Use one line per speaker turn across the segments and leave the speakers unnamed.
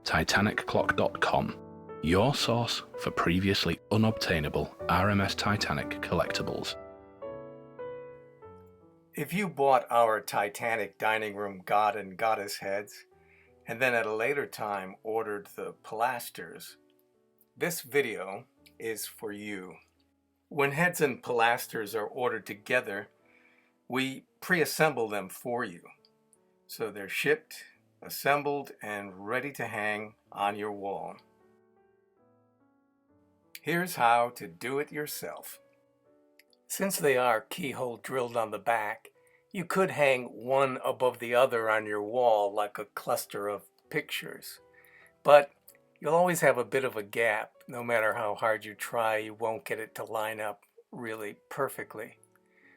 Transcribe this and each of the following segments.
TitanicClock.com, your source for previously unobtainable RMS Titanic collectibles.
If you bought our Titanic dining room god and goddess heads, and then at a later time ordered the pilasters, this video is for you. When heads and pilasters are ordered together, we pre-assemble them for you. So they're shipped, assembled, and ready to hang on your wall. Here's how to do it yourself. Since they are keyhole drilled on the back, you could hang one above the other on your wall like a cluster of pictures. But you'll always have a bit of a gap. No matter how hard you try, you won't get it to line up really perfectly.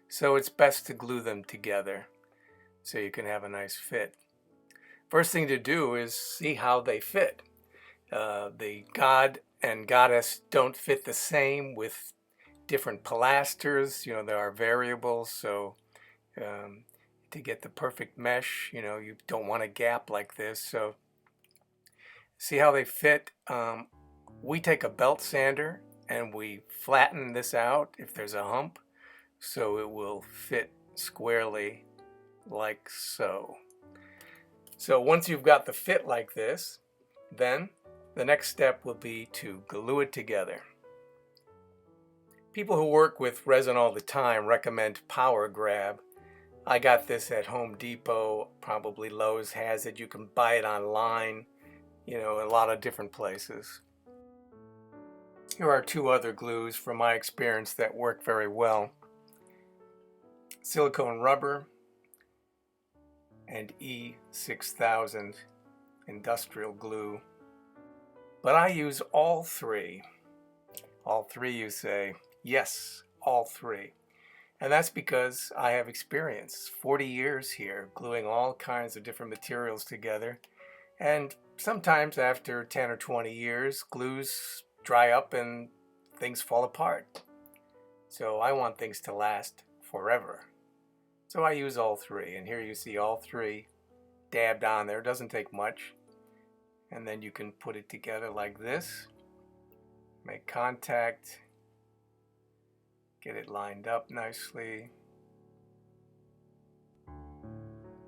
So it's best to glue them together so you can have a nice fit. First thing to do is see how they fit. The god and goddess don't fit the same with different pilasters. There are variables, so to get the perfect mesh, you don't want a gap like this. So see how they fit. We take a belt sander and we flatten this out if there's a hump, so it will fit squarely like so. So once you've got the fit like this, then the next step will be to glue it together. People who work with resin all the time recommend Power Grab. I got this at Home Depot, probably Lowe's has it. You can buy it online, a lot of different places. Here are two other glues from my experience that work very well. Silicone rubber and E6000 industrial glue. But I use all three. All three, you say? Yes, all three. And that's because I have experience, 40 years here, gluing all kinds of different materials together. And sometimes after 10 or 20 years, glues dry up and things fall apart. So I want things to last forever. So I use all three. And here you see all three dabbed on there. It doesn't take much. And then you can put it together like this. Make contact. Get it lined up nicely.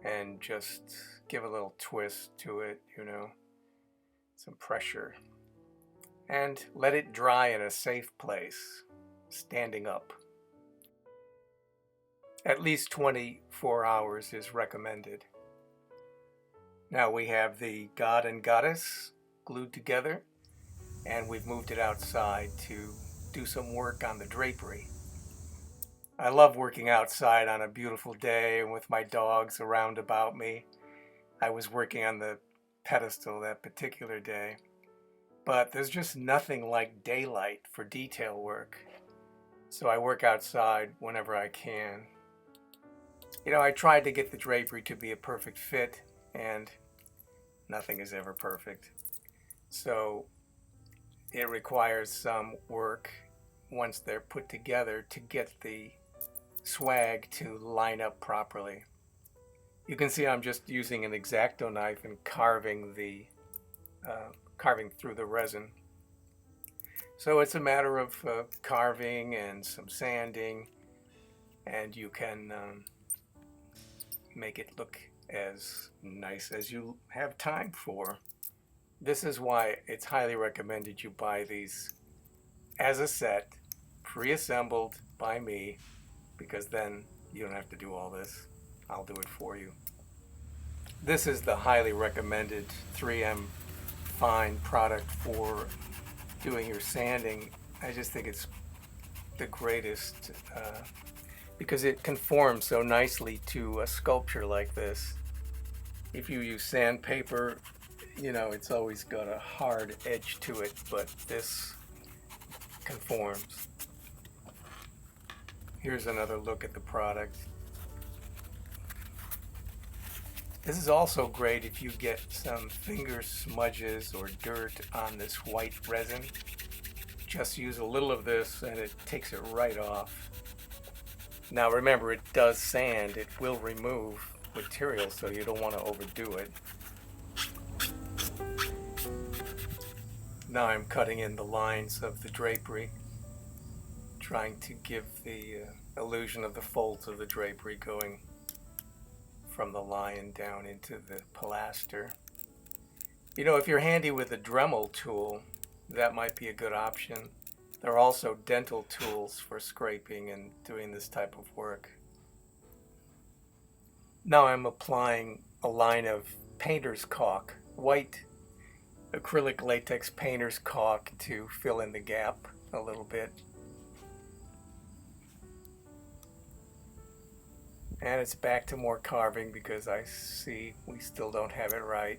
And just give a little twist to it, some pressure. And let it dry in a safe place, standing up. At least 24 hours is recommended. Now we have the god and goddess glued together, and we've moved it outside to do some work on the drapery. I love working outside on a beautiful day and with my dogs around about me. I was working on the pedestal that particular day. But there's just nothing like daylight for detail work. So I work outside whenever I can. I tried to get the drapery to be a perfect fit, and nothing is ever perfect. So it requires some work once they're put together to get the swag to line up properly. You can see I'm just using an X-Acto knife and carving through the resin. So it's a matter of carving and some sanding, and you can make it look as nice as you have time for. This is why it's highly recommended you buy these as a set, pre-assembled by me, because then you don't have to do all this. I'll do it for you. This is the highly recommended 3M fine product for doing your sanding. I just think it's the greatest because it conforms so nicely to a sculpture like this. If you use sandpaper, it's always got a hard edge to it, but this conforms. Here's another look at the product. This is also great if you get some finger smudges or dirt on this white resin. Just use a little of this and it takes it right off. Now remember, it does sand. It will remove material, so you don't want to overdo it. Now I'm cutting in the lines of the drapery, trying to give the illusion of the folds of the drapery going from the lion down into the pilaster. You know, if you're handy with a Dremel tool, that might be a good option. There are also dental tools for scraping and doing this type of work. Now I'm applying a line of painter's caulk, white acrylic latex painter's caulk, to fill in the gap a little bit. And it's back to more carving because I see we still don't have it right.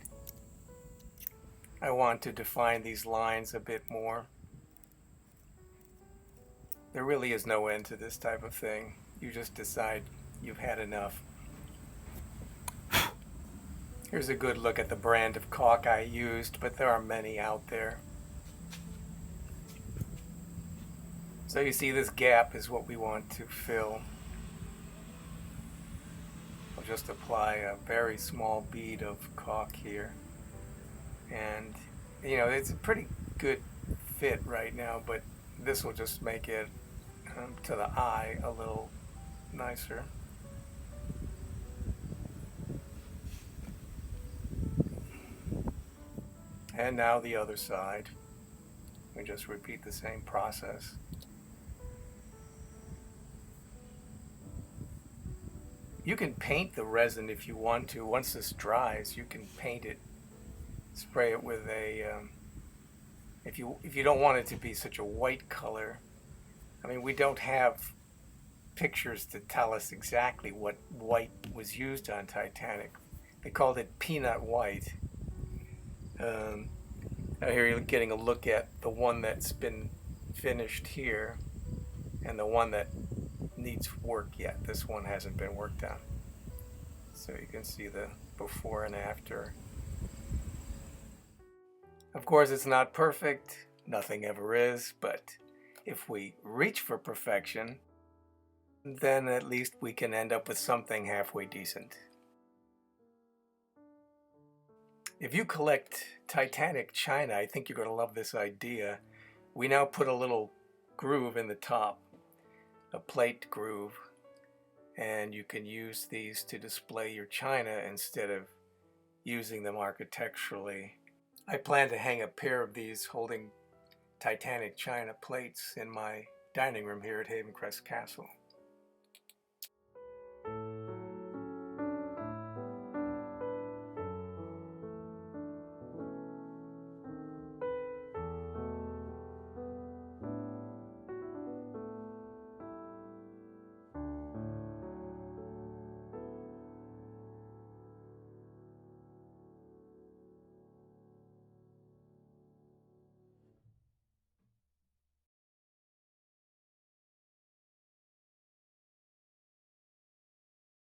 I want to define these lines a bit more. There really is no end to this type of thing. You just decide you've had enough. Here's a good look at the brand of caulk I used, but there are many out there. So you see, this gap is what we want to fill. I'll just apply a very small bead of caulk here. And, you know, it's a pretty good fit right now, but this will just make it, to the eye, a little nicer. And now the other side. We just repeat the same process. You can paint the resin if you want to. Once this dries, you can paint it, spray it with a, if you don't want it to be such a white color. I mean, we don't have pictures to tell us exactly what white was used on Titanic. They called it peanut white. Here you're getting a look at the one that's been finished here and the one that needs work yet. This one hasn't been worked on. So you can see the before and after. Of course, it's not perfect. Nothing ever is. But if we reach for perfection, then at least we can end up with something halfway decent. If you collect Titanic china, I think you're going to love this idea. We now put a little groove in the top, a plate groove, and you can use these to display your china instead of using them architecturally. I plan to hang a pair of these holding Titanic china plates in my dining room here at Havencrest Castle.